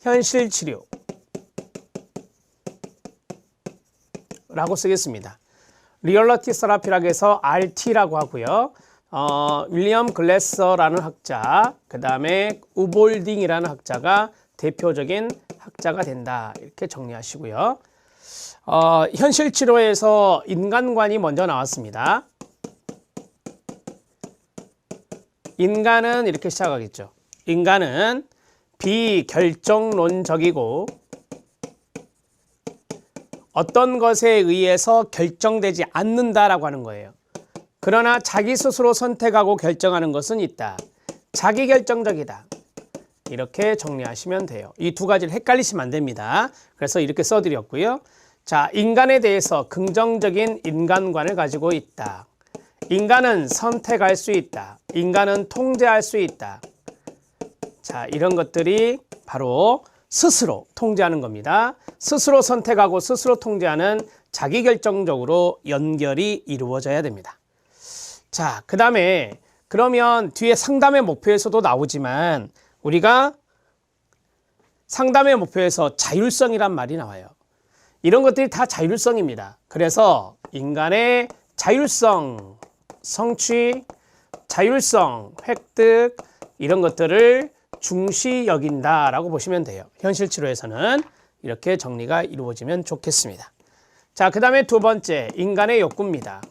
현실 치료 라고 쓰겠습니다. 리얼리티 세라피라고 해서 RT라고 하고요. 윌리엄 글래서라는 학자, 그 다음에 우볼딩이라는 학자가 대표적인 학자가 된다. 이렇게 정리하시고요. 현실 치료에서 인간관이 먼저 나왔습니다. 인간은 이렇게 시작하겠죠. 인간은 비결정론적이고 어떤 것에 의해서 결정되지 않는다라고 하는 거예요. 그러나 자기 스스로 선택하고 결정하는 것은 있다. 자기결정적이다. 이렇게 정리하시면 돼요. 이 두 가지를 헷갈리시면 안 됩니다. 그래서 이렇게 써드렸고요. 자, 인간에 대해서 긍정적인 인간관을 가지고 있다. 인간은 선택할 수 있다. 인간은 통제할 수 있다. 자, 이런 것들이 바로 스스로 통제하는 겁니다. 스스로 선택하고 스스로 통제하는 자기결정적으로 연결이 이루어져야 됩니다. 자, 그 다음에 그러면 뒤에 상담의 목표에서도 나오지만 우리가 상담의 목표에서 자율성이란 말이 나와요. 이런 것들이 다 자율성입니다. 그래서 인간의 자율성, 성취, 자율성, 획득 이런 것들을 중시 여긴다라고 보시면 돼요. 현실 치료에서는 이렇게 정리가 이루어지면 좋겠습니다. 자, 그 다음에 두 번째, 인간의 욕구입니다.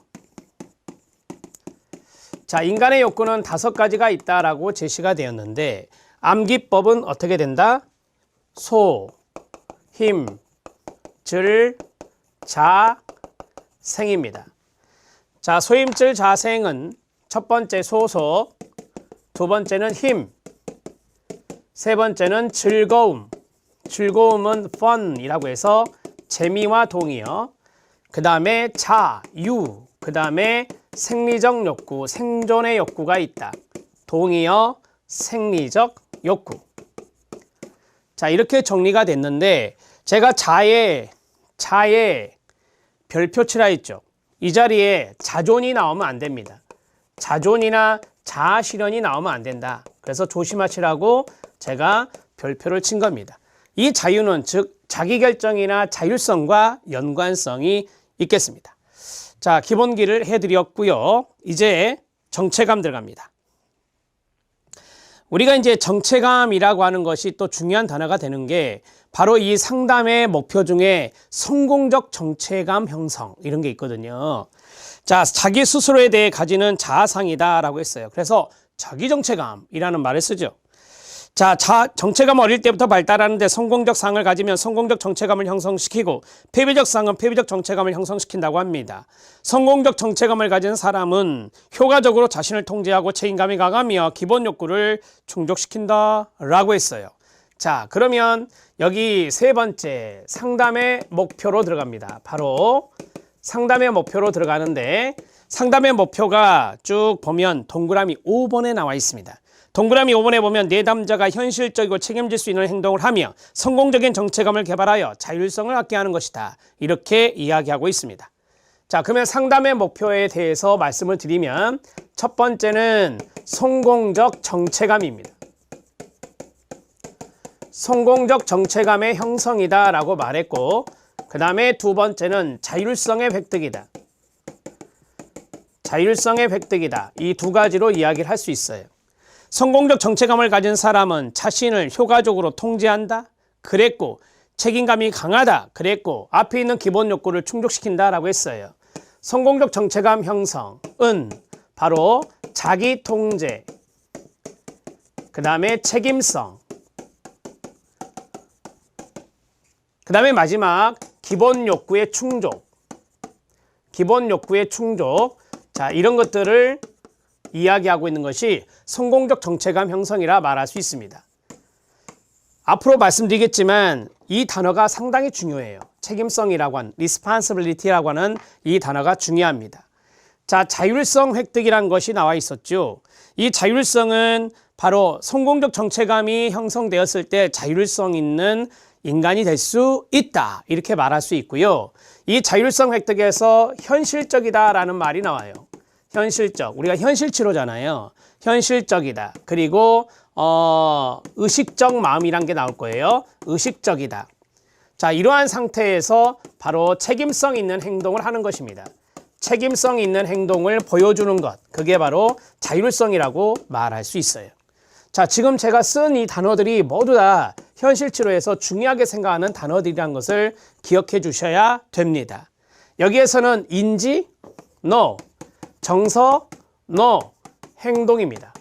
자, 인간의 욕구는 5가지가 있다라고 제시가 되었는데 암기법은 어떻게 된다? 소, 힘, 질, 자, 생입니다. 자, 소임질 자생은 첫 번째 소속, 두 번째는 힘, 세 번째는 즐거움. 즐거움은 fun이라고 해서 재미와 동의어. 그 다음에 자, 유. 그 다음에 생리적 욕구, 생존의 욕구가 있다. 동의어, 생리적 욕구. 자, 이렇게 정리가 됐는데 제가 자에 별표 칠하 있죠. 이 자리에 자존이 나오면 안 됩니다. 자존이나 자아실현이 나오면 안 된다. 그래서 조심하시라고 제가 별표를 친 겁니다. 이 자유는 즉 자기결정이나 자율성과 연관성이 있겠습니다. 자, 기본기를 해드렸고요. 이제 정체감 들어갑니다. 우리가 이제 정체감이라고 하는 것이 또 중요한 단어가 되는 게 바로 이 상담의 목표 중에 성공적 정체감 형성 이런 게 있거든요. 자, 자기 스스로에 대해 가지는 자아상이다라고 했어요. 그래서 자기정체감이라는 말을 쓰죠. 자, 정체감 어릴 때부터 발달하는데 성공적 상을 가지면 성공적 정체감을 형성시키고 패배적 상은 패배적 정체감을 형성시킨다고 합니다. 성공적 정체감을 가진 사람은 효과적으로 자신을 통제하고 책임감이 강하며 기본 욕구를 충족시킨다라고 했어요. 자, 그러면 여기 세 번째 상담의 목표로 들어갑니다. 바로 상담의 목표로 들어가는데 상담의 목표가 쭉 보면 동그라미 5번에 나와 있습니다. 동그라미 5번에 보면 내담자가 현실적이고 책임질 수 있는 행동을 하며 성공적인 정체감을 개발하여 자율성을 갖게 하는 것이다. 이렇게 이야기하고 있습니다. 자, 그러면 상담의 목표에 대해서 말씀을 드리면 첫 번째는 성공적 정체감입니다. 성공적 정체감의 형성이다 라고 말했고 그 다음에 두 번째는 자율성의 획득이다. 자율성의 획득이다. 이 두 가지로 이야기를 할 수 있어요. 성공적 정체감을 가진 사람은 자신을 효과적으로 통제한다. 그랬고 책임감이 강하다. 그랬고 앞에 있는 기본 욕구를 충족시킨다라고 했어요. 성공적 정체감 형성은 바로 자기 통제, 그 다음에 책임성, 그 다음에 마지막 기본 욕구의 충족. 기본 욕구의 충족. 자, 이런 것들을 이야기하고 있는 것이 성공적 정체감 형성이라 말할 수 있습니다. 앞으로 말씀드리겠지만 이 단어가 상당히 중요해요. 책임성이라고 하는 responsibility라고 하는 이 단어가 중요합니다. 자, 자율성 획득이란 것이 나와 있었죠. 이 자율성은 바로 성공적 정체감이 형성되었을 때 자율성 있는 인간이 될 수 있다. 이렇게 말할 수 있고요. 이 자율성 획득에서 현실적이다라는 말이 나와요. 현실적. 우리가 현실 치료잖아요. 현실적이다. 그리고 의식적 마음이란 게 나올 거예요. 의식적이다. 자, 이러한 상태에서 바로 책임성 있는 행동을 하는 것입니다. 책임성 있는 행동을 보여주는 것, 그게 바로 자율성이라고 말할 수 있어요. 자, 지금 제가 쓴 이 단어들이 모두 다 현실 치료에서 중요하게 생각하는 단어들이라는 것을 기억해 주셔야 됩니다. 여기에서는 인지, no, 정서, no, 행동입니다.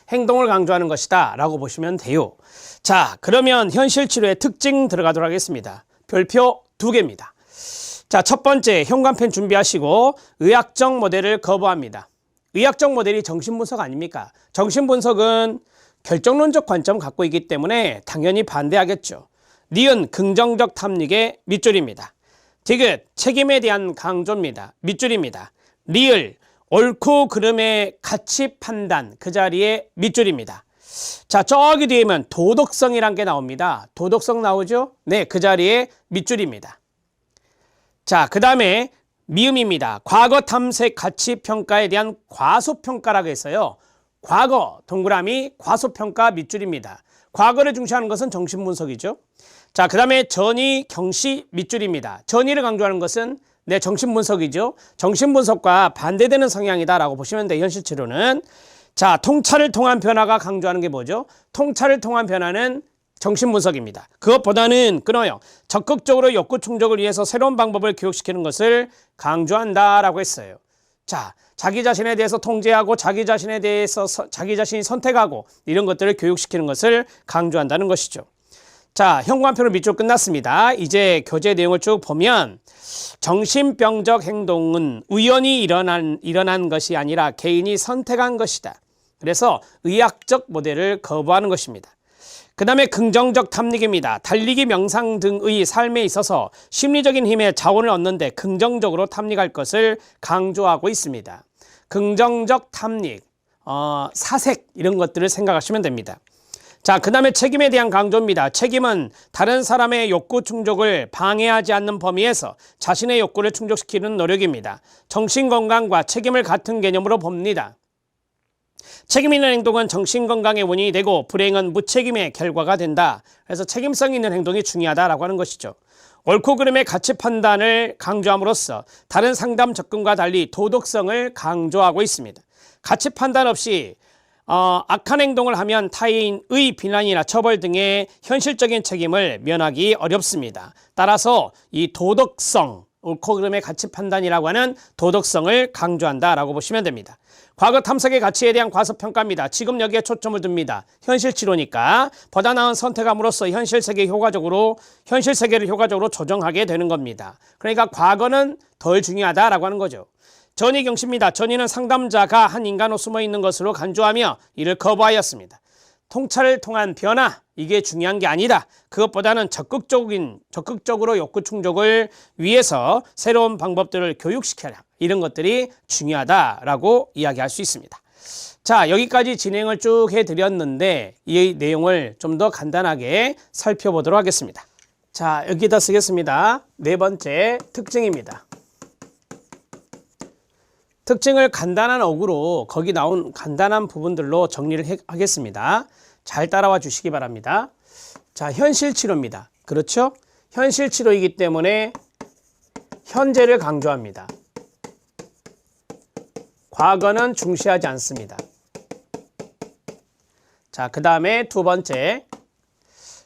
행동을 강조하는 것이다 라고 보시면 돼요. 자, 그러면 현실 치료의 특징 들어가도록 하겠습니다. 별표 2개입니다. 자, 첫 번째 현관펜 준비하시고 의학적 모델을 거부합니다. 의학적 모델이 정신분석 아닙니까? 정신분석은 결정론적 관점 갖고 있기 때문에 당연히 반대하겠죠. 니은 긍정적 탐닉의 밑줄입니다. 디귿 책임에 대한 강조입니다. 밑줄입니다. 리을 옳고 그름의 가치 판단, 그 자리에 밑줄입니다. 자, 저기 뒤에면 도덕성이란 게 나옵니다. 도덕성 나오죠? 네, 그 자리에 밑줄입니다. 자, 그 다음에 미음입니다. 과거 탐색 가치 평가에 대한 과소평가라고 했어요. 과거 동그라미 과소평가 밑줄입니다. 과거를 중시하는 것은 정신분석이죠. 자, 그 다음에 전이 경시 밑줄입니다. 전이를 강조하는 것은 네, 정신분석이죠. 정신분석과 반대되는 성향이다라고 보시면 돼요. 현실치료는. 자, 통찰을 통한 변화가 강조하는 게 뭐죠? 통찰을 통한 변화는 정신분석입니다. 그것보다는 끊어요. 적극적으로 욕구 충족을 위해서 새로운 방법을 교육시키는 것을 강조한다라고 했어요. 자, 자기 자신에 대해서 통제하고 자기 자신에 대해서 자기 자신이 선택하고 이런 것들을 교육시키는 것을 강조한다는 것이죠. 자, 현관표로 밑줄 끝났습니다. 이제 교재 내용을 쭉 보면 정신병적 행동은 우연히 일어난 것이 아니라 개인이 선택한 것이다. 그래서 의학적 모델을 거부하는 것입니다. 그 다음에 긍정적 탐닉입니다. 달리기, 명상 등의 삶에 있어서 심리적인 힘의 자원을 얻는데 긍정적으로 탐닉할 것을 강조하고 있습니다. 긍정적 탐닉, 사색 이런 것들을 생각하시면 됩니다. 자, 그 다음에 책임에 대한 강조입니다. 책임은 다른 사람의 욕구 충족을 방해하지 않는 범위에서 자신의 욕구를 충족시키는 노력입니다. 정신건강과 책임을 같은 개념으로 봅니다. 책임 있는 행동은 정신건강의 원인이 되고 불행은 무책임의 결과가 된다. 그래서 책임성 있는 행동이 중요하다라고 하는 것이죠. 옳고 그름의 가치 판단을 강조함으로써 다른 상담 접근과 달리 도덕성을 강조하고 있습니다. 가치 판단 없이 악한 행동을 하면 타인의 비난이나 처벌 등의 현실적인 책임을 면하기 어렵습니다. 따라서 이 도덕성, 옳고 그름의 가치 판단이라고 하는 도덕성을 강조한다라고 보시면 됩니다. 과거 탐색의 가치에 대한 과소평가입니다. 지금 여기에 초점을 둡니다. 현실 치료니까 보다 나은 선택함으로써 현실 세계를 효과적으로 조정하게 되는 겁니다. 그러니까 과거는 덜 중요하다라고 하는 거죠. 전이 경시입니다. 전이는 상담자가 한 인간으로 숨어 있는 것으로 간주하며 이를 거부하였습니다. 통찰을 통한 변화, 이게 중요한 게 아니다. 그것보다는 적극적으로 욕구 충족을 위해서 새로운 방법들을 교육시켜라. 이런 것들이 중요하다라고 이야기할 수 있습니다. 자, 여기까지 진행을 쭉 해드렸는데 이 내용을 좀 더 간단하게 살펴보도록 하겠습니다. 자, 여기다 쓰겠습니다. 네 번째 특징입니다. 특징을 간단한 어구로 거기 나온 간단한 부분들로 정리를 하겠습니다. 잘 따라와 주시기 바랍니다. 자, 현실 치료입니다. 그렇죠? 현실 치료이기 때문에 현재를 강조합니다. 과거는 중시하지 않습니다. 자, 그 다음에 두 번째.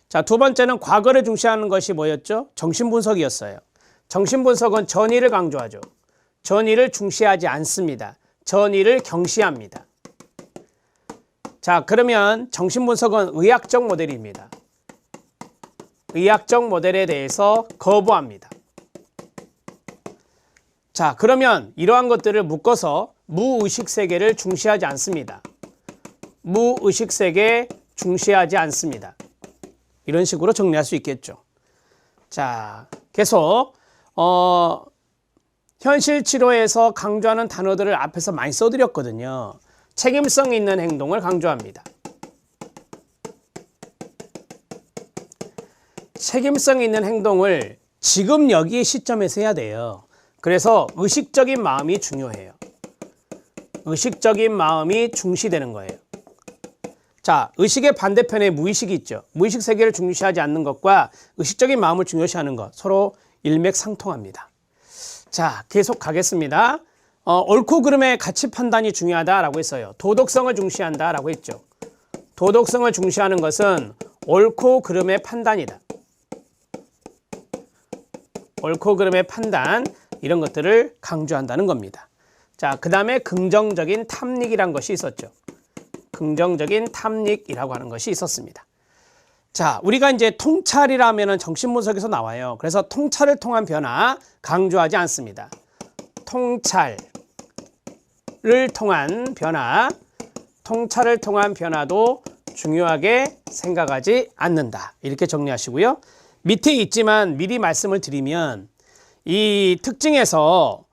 자, 두 번째는 과거를 중시하는 것이 뭐였죠? 정신분석이었어요. 정신분석은 전이를 강조하죠. 전이를 중시하지 않습니다. 전이를 경시합니다. 자, 그러면 정신분석은 의학적 모델입니다. 의학적 모델에 대해서 거부합니다. 자, 그러면 이러한 것들을 묶어서 무의식세계를 중시하지 않습니다. 무의식세계 중시하지 않습니다. 이런 식으로 정리할 수 있겠죠. 자, 계속 현실 치료에서 강조하는 단어들을 앞에서 많이 써드렸거든요. 책임성 있는 행동을 강조합니다. 책임성 있는 행동을 지금 여기 시점에서 해야 돼요. 그래서 의식적인 마음이 중요해요. 의식적인 마음이 중시되는 거예요. 자, 의식의 반대편에 무의식이 있죠. 무의식 세계를 중요시하지 않는 것과 의식적인 마음을 중요시하는 것 서로 일맥상통합니다. 자, 계속 가겠습니다. 옳고 그름의 가치 판단이 중요하다라고 했어요. 도덕성을 중시한다라고 했죠. 도덕성을 중시하는 것은 옳고 그름의 판단이다. 옳고 그름의 판단, 이런 것들을 강조한다는 겁니다. 자, 그 다음에 긍정적인 탐닉이란 것이 있었죠. 긍정적인 탐닉이라고 하는 것이 있었습니다. 자, 우리가 이제 통찰이라면은 정신분석에서 나와요. 그래서 통찰을 통한 변화 강조하지 않습니다. 통찰을 통한 변화, 통찰을 통한 변화도 중요하게 생각하지 않는다. 이렇게 정리하시고요. 밑에 있지만 미리 말씀을 드리면 이 특징에서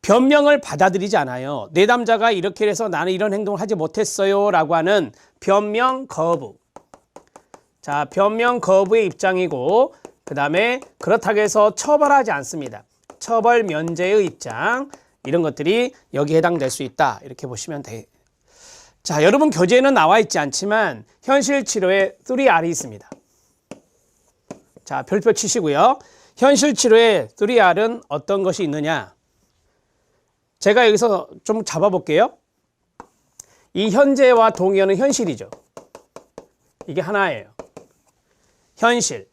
변명을 받아들이지 않아요. 내담자가 이렇게 해서 나는 이런 행동을 하지 못했어요 라고 하는 변명 거부. 자, 변명 거부의 입장이고, 그 다음에 그렇다고 해서 처벌하지 않습니다. 처벌 면제의 입장, 이런 것들이 여기에 해당될 수 있다. 이렇게 보시면 돼요. 자, 여러분 교재에는 나와 있지 않지만 현실 치료에 3R이 있습니다. 자, 별표 치시고요. 현실 치료에 3R은 어떤 것이 있느냐? 제가 여기서 좀 잡아볼게요. 이 현재와 동의어는 현실이죠. 이게 하나예요. 현실.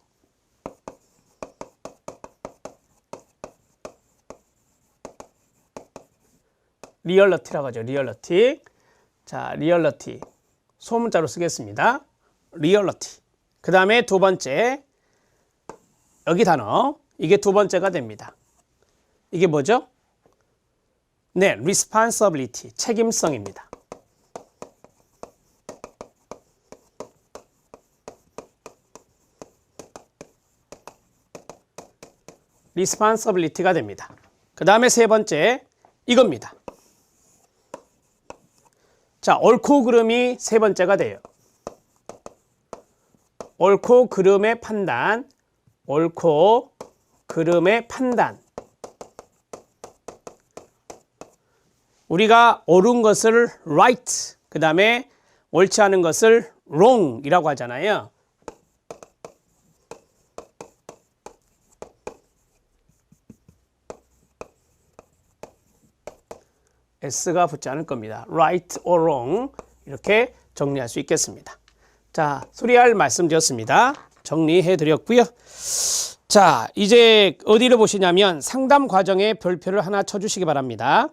리얼러티라고 하죠. 리얼러티. 자, 리얼러티. 소문자로 쓰겠습니다. 리얼러티. 그 다음에 두 번째. 여기 단어. 이게 두 번째가 됩니다. 이게 뭐죠? 네, responsibility, 책임성입니다. responsibility가 됩니다. 그 다음에 세 번째, 이겁니다. 자, 옳고 그름이 세 번째가 돼요. 옳고 그름의 판단, 옳고 그름의 판단. 우리가 옳은 것을 right, 그 다음에 옳지 않은 것을 wrong 이라고 하잖아요. S가 붙지 않을 겁니다. right or wrong 이렇게 정리할 수 있겠습니다. 자, 수리할 말씀드렸습니다. 정리해 드렸고요. 자, 이제 어디를 보시냐면 상담 과정에 별표를 하나 쳐주시기 바랍니다.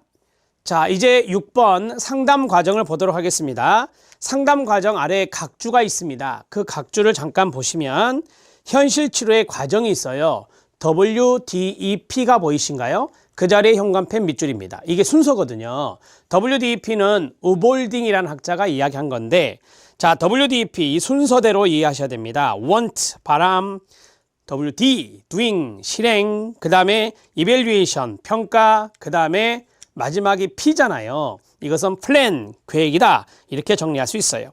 자, 이제 6번 상담 과정을 보도록 하겠습니다. 상담 과정 아래에 각주가 있습니다. 그 각주를 잠깐 보시면 현실 치료의 과정이 있어요. WDEP가 보이신가요? 그 자리에 현관펜 밑줄입니다. 이게 순서거든요. WDEP는 우볼딩이라는 학자가 이야기한 건데, 자, WDEP 이 순서대로 이해하셔야 됩니다. want, 바람, WD, doing, 실행, 그 다음에 evaluation, 평가, 그 다음에 마지막이 P잖아요. 이것은 plan, 계획이다. 이렇게 정리할 수 있어요.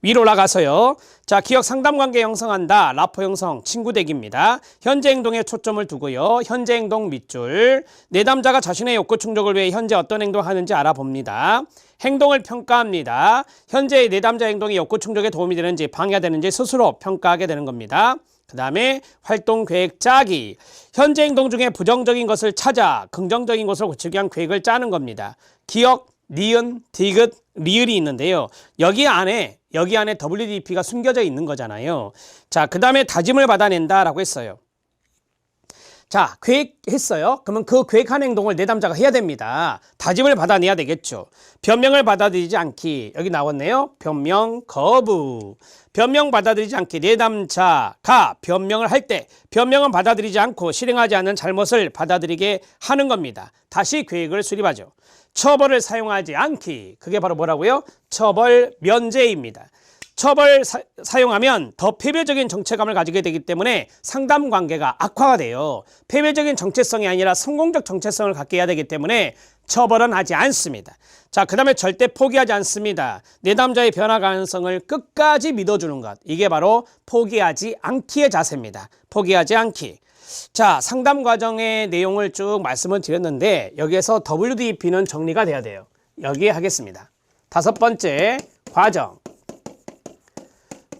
위로 올라가서요. 자, 기억 상담관계 형성한다. 라포 형성, 친구 되기입니다. 현재 행동에 초점을 두고요. 현재 행동 밑줄. 내담자가 자신의 욕구 충족을 위해 현재 어떤 행동을 하는지 알아봅니다. 행동을 평가합니다. 현재의 내담자 행동이 욕구 충족에 도움이 되는지 방해되는지 스스로 평가하게 되는 겁니다. 그 다음에 활동 계획 짜기. 현재 행동 중에 부정적인 것을 찾아 긍정적인 것을 고치기 위한 계획을 짜는 겁니다. 기억, 니은, 디귿, 리을이 있는데요. 여기 안에 WDEP가 숨겨져 있는 거잖아요. 자, 그 다음에 다짐을 받아낸다라고 했어요. 자, 계획했어요. 그러면 그 계획한 행동을 내담자가 해야 됩니다. 다짐을 받아내야 되겠죠. 변명을 받아들이지 않기. 여기 나왔네요. 변명 거부. 변명 받아들이지 않기. 내담자가 변명을 할 때 변명은 받아들이지 않고 실행하지 않는 잘못을 받아들이게 하는 겁니다. 다시 계획을 수립하죠. 처벌을 사용하지 않기. 그게 바로 뭐라고요? 처벌 면제입니다. 처벌 사용하면 더 폐쇄적인 정체감을 가지게 되기 때문에 상담 관계가 악화가 돼요. 폐쇄적인 정체성이 아니라 성공적 정체성을 갖게 해야 되기 때문에 처벌은 하지 않습니다. 자, 그 다음에 절대 포기하지 않습니다. 내담자의 변화 가능성을 끝까지 믿어주는 것. 이게 바로 포기하지 않기의 자세입니다. 포기하지 않기. 자, 상담 과정의 내용을 쭉 말씀을 드렸는데 여기에서 WDEP는 정리가 돼야 돼요. 여기에 하겠습니다. 다섯 번째 과정.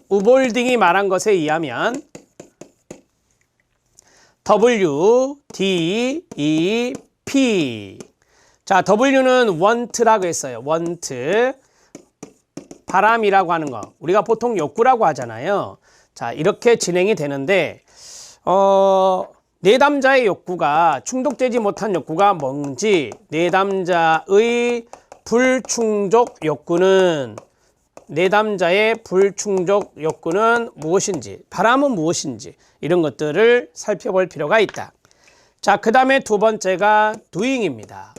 우볼딩이 말한 것에 의하면 W, D, E, P. 자, W는 want라고 했어요. want. 바람이라고 하는 거. 우리가 보통 욕구라고 하잖아요. 자, 이렇게 진행이 되는데, 내담자의 욕구가 충족되지 못한 욕구가 뭔지, 내담자의 불충족 욕구는, 내담자의 불충족 욕구는 무엇인지, 바람은 무엇인지, 이런 것들을 살펴볼 필요가 있다. 자, 그 다음에 두 번째가 doing입니다.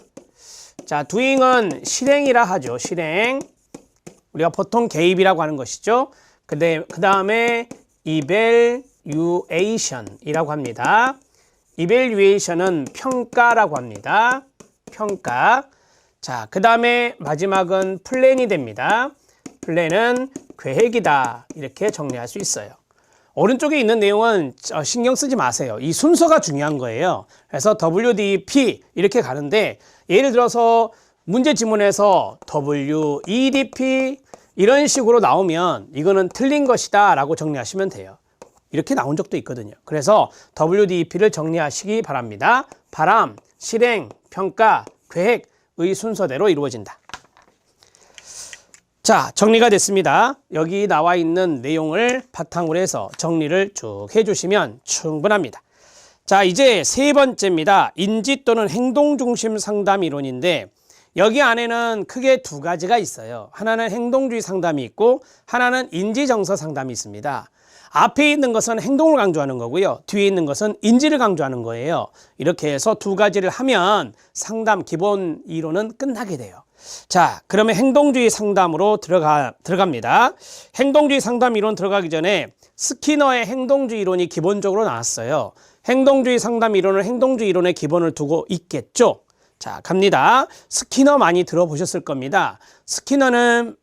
자, doing은 실행이라 하죠. 실행. 우리가 보통 개입이라고 하는 것이죠. 그 다음에 evaluation이라고 합니다. evaluation은 평가라고 합니다. 평가. 자, 그 다음에 마지막은 플랜이 됩니다. 플랜은 계획이다. 이렇게 정리할 수 있어요. 오른쪽에 있는 내용은 신경 쓰지 마세요. 이 순서가 중요한 거예요. 그래서 WDP 이렇게 가는데 예를 들어서 문제 지문에서 WEDP 이런 식으로 나오면 이거는 틀린 것이다 라고 정리하시면 돼요. 이렇게 나온 적도 있거든요. 그래서 WDP를 정리하시기 바랍니다. 바람, 실행, 평가, 계획의 순서대로 이루어진다. 자, 정리가 됐습니다. 여기 나와 있는 내용을 바탕으로 해서 정리를 쭉 해주시면 충분합니다. 자, 이제 세 번째입니다. 인지 또는 행동 중심 상담 이론인데 여기 안에는 크게 두 가지가 있어요. 하나는 행동주의 상담이 있고 하나는 인지정서 상담이 있습니다. 앞에 있는 것은 행동을 강조하는 거고요. 뒤에 있는 것은 인지를 강조하는 거예요. 이렇게 해서 두 가지를 하면 상담 기본 이론은 끝나게 돼요. 자, 그러면 행동주의 상담으로 들어갑니다. 행동주의 상담 이론 들어가기 전에 스키너의 행동주의 이론이 기본적으로 나왔어요. 행동주의 상담 이론을 행동주의 이론의 기본을 두고 있겠죠. 자, 갑니다. 스키너 많이 들어보셨을 겁니다. 스키너는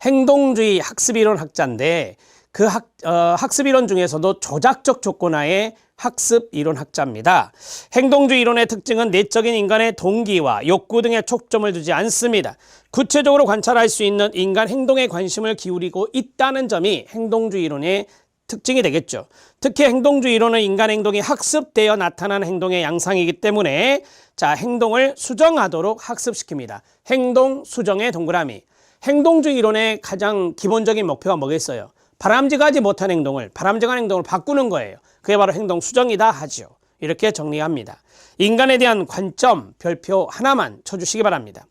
행동주의 학습이론 학자인데 그 학습이론 중에서도 조작적 조건하의 학습이론 학자입니다. 행동주의 이론의 특징은 내적인 인간의 동기와 욕구 등에 초점을 두지 않습니다. 구체적으로 관찰할 수 있는 인간 행동에 관심을 기울이고 있다는 점이 행동주의 이론의 특징이 되겠죠. 특히 행동주의 이론은 인간 행동이 학습되어 나타나는 행동의 양상이기 때문에 자, 행동을 수정하도록 학습시킵니다. 행동 수정의 동그라미. 행동주의 이론의 가장 기본적인 목표가 뭐겠어요? 바람직하지 못한 행동을 바람직한 행동을 바꾸는 거예요. 그게 바로 행동 수정이다 하죠. 이렇게 정리합니다. 인간에 대한 관점 별표 하나만 쳐주시기 바랍니다.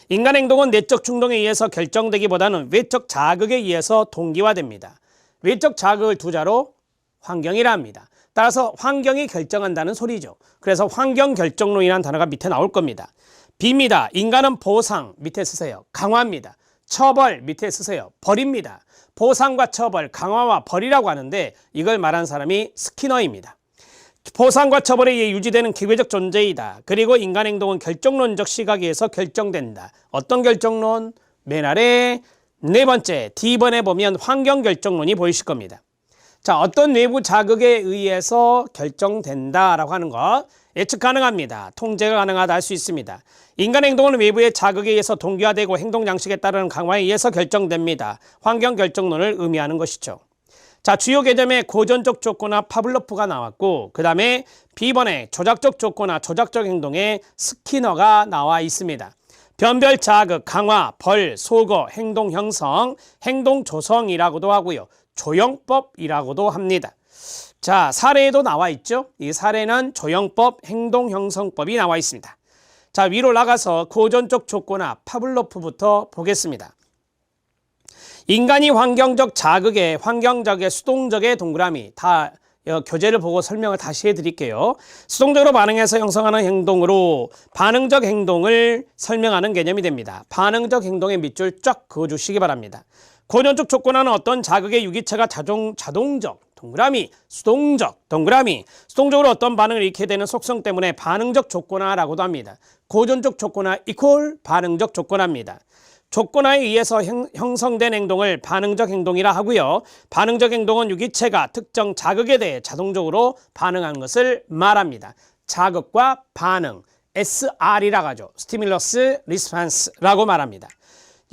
인간 행동은 내적 충동에 의해서 결정되기보다는 외적 자극에 의해서 동기화됩니다. 외적 자극을 두 자로 환경이라 합니다. 따라서 환경이 결정한다는 소리죠. 그래서 환경 결정론이라는 단어가 밑에 나올 겁니다. B입니다. 인간은 보상 밑에 쓰세요. 강화입니다. 처벌 밑에 쓰세요. 벌입니다. 보상과 처벌, 강화와 벌이라고 하는데 이걸 말한 사람이 스키너입니다. 보상과 처벌에 의해 유지되는 기계적 존재이다. 그리고 인간 행동은 결정론적 시각에 의해서 결정된다. 어떤 결정론? 맨 아래 네 번째 D번에 보면 환경 결정론이 보이실 겁니다. 자, 어떤 외부 자극에 의해서 결정된다라고 하는 것 예측 가능합니다. 통제가 가능하다 할 수 있습니다. 인간 행동은 외부의 자극에 의해서 동기화되고 행동 양식에 따르는 강화에 의해서 결정됩니다. 환경 결정론을 의미하는 것이죠. 자, 주요 개념에 고전적 조건화 파블로프가 나왔고 그 다음에 B번에 조작적 조건화 조작적 행동에 스키너가 나와 있습니다. 변별 자극, 강화, 벌, 소거, 행동 형성, 행동 조성이라고도 하고요. 조형법이라고도 합니다. 자, 사례에도 나와 있죠. 이 사례는 조형법, 행동 형성법이 나와 있습니다. 자, 위로 나가서 고전적 조건화 파블로프부터 보겠습니다. 인간이 환경적 자극에 환경적의 수동적의 동그라미 다 교재를 보고 설명을 다시 해드릴게요. 수동적으로 반응해서 형성하는 행동으로 반응적 행동을 설명하는 개념이 됩니다. 반응적 행동의 밑줄 쫙 그어주시기 바랍니다. 고전적 조건화는 어떤 자극의 유기체가 자동적 동그라미, 수동적 동그라미, 수동적으로 어떤 반응을 일으키게 되는 속성 때문에 반응적 조건화라고도 합니다. 고전적 조건화 이퀄 반응적 조건화입니다. 조건화에 의해서 형성된 행동을 반응적 행동이라 하고요. 반응적 행동은 유기체가 특정 자극에 대해 자동적으로 반응하는 것을 말합니다. 자극과 반응, SR이라고 하죠. 스티뮬러스 리스판스라고 말합니다.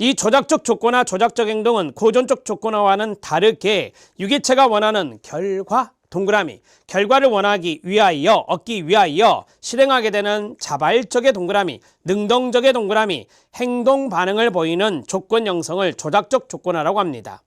이 조작적 조건화, 조작적 행동은 고전적 조건화와는 다르게 유기체가 원하는 결과, 동그라미, 결과를 원하기 위하여, 얻기 위하여 실행하게 되는 자발적의 동그라미, 능동적의 동그라미, 행동 반응을 보이는 조건 형성을 조작적 조건화라고 합니다.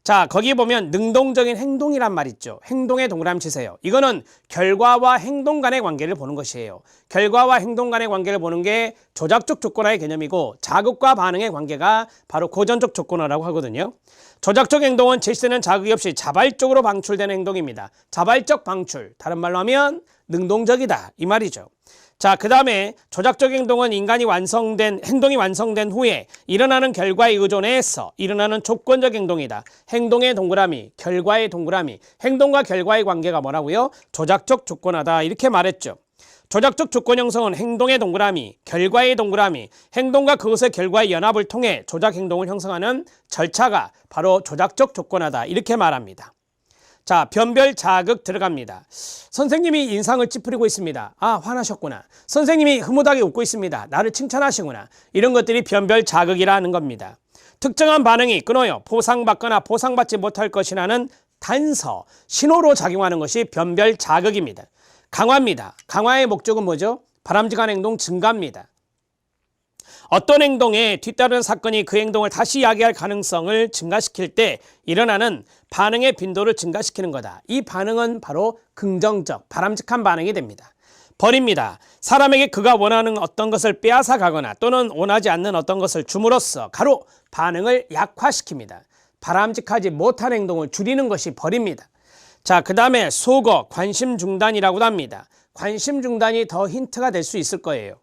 자, 거기 보면 능동적인 행동이란 말 있죠. 행동에 동그라미 치세요. 이거는 결과와 행동 간의 관계를 보는 것이에요. 결과와 행동 간의 관계를 보는 게 조작적 조건화의 개념이고, 자극과 반응의 관계가 바로 고전적 조건화라고 하거든요. 조작적 행동은 제시되는 자극이 없이 자발적으로 방출되는 행동입니다. 자발적 방출, 다른 말로 하면 능동적이다 이 말이죠. 자, 그 다음에 조작적 행동은 행동이 완성된 후에 일어나는 결과에 의존해서 일어나는 조건적 행동이다. 행동의 동그라미, 결과의 동그라미, 행동과 결과의 관계가 뭐라고요? 조작적 조건하다 이렇게 말했죠. 조작적 조건 형성은 행동의 동그라미, 결과의 동그라미, 행동과 그것의 결과의 연합을 통해 조작 행동을 형성하는 절차가 바로 조작적 조건하다 이렇게 말합니다. 자, 변별 자극 들어갑니다. 선생님이 인상을 찌푸리고 있습니다. 아, 화나셨구나. 선생님이 흐뭇하게 웃고 있습니다. 나를 칭찬하시구나. 이런 것들이 변별 자극이라는 겁니다. 특정한 반응이 끊어요. 보상받거나 보상받지 못할 것이라는 단서, 신호로 작용하는 것이 변별 자극입니다. 강화입니다. 강화의 목적은 뭐죠? 바람직한 행동 증가입니다. 어떤 행동에 뒤따르는 사건이 그 행동을 다시 야기할 가능성을 증가시킬 때 일어나는 반응의 빈도를 증가시키는 거다. 이 반응은 바로 긍정적, 바람직한 반응이 됩니다. 벌입니다. 사람에게 그가 원하는 어떤 것을 빼앗아 가거나 또는 원하지 않는 어떤 것을 줌으로써 가로 반응을 약화시킵니다. 바람직하지 못한 행동을 줄이는 것이 벌입니다. 자, 그 다음에 소거, 관심 중단이라고도 합니다. 관심 중단이 더 힌트가 될 수 있을 거예요.